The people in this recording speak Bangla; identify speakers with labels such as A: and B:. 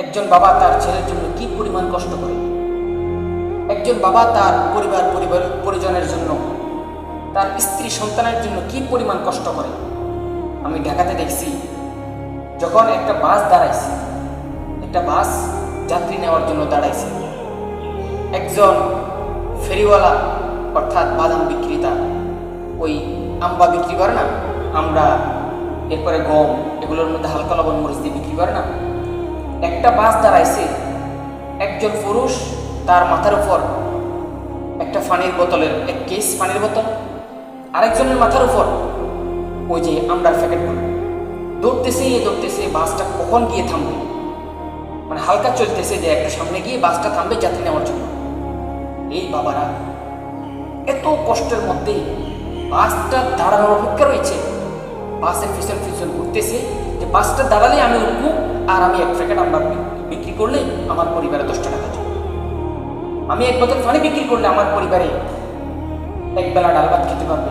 A: একজন বাবা তার ছেলের জন্য কি পরিমাণ কষ্ট করে, একজন বাবা তার পরিবার পরিজনের জন্য, তার স্ত্রী সন্তানের জন্য কি পরিমাণ কষ্ট করে। আমি ঢাকাতে দেখছি, যখন একটা বাস দাঁড়াইছে, একটা বাস যাত্রী নেওয়ার জন্য দাঁড়াইছে, একজন ফেরিওয়ালা অর্থাৎ বাদাম বিক্রেতা, ওই আম্বা বিক্রি করে না, আমরা এরপরে গম, এগুলোর মধ্যে হালকা লবণ মরিচ দিয়ে বিক্রি করে না, একটা বাস দাঁড়াইছে, একজন পুরুষ তার মাথার উপর একটা পানির বোতলের এক কেস পানির বোতল, আরেকজনের মাথার উপর ওই যে আমরার প্যাকেটগুলো, দৌড়তেছে বাসটা কখন গিয়ে থামবে, মানে হালকা চলতেছে যে একটু সামনে গিয়ে বাসটা থামবে যাত্রী নেওয়ার জন্য। এই বাবারা এত কষ্টের মধ্যে বাসটা দাঁড়ানোর অপেক্ষা রয়েছে, বাসের পিছন ঘুরতেছে যে বাসটা দাঁড়ালে আমি উঠবো আর আমি এক প্যাকেট আমরা বিক্রি করলে আমার পরিবারে 10 টাকা যাবে, আমি এক বোতল পানি বিক্রি করলে আমার পরিবারে একবেলা ডাল ভাত খেতে পারবে।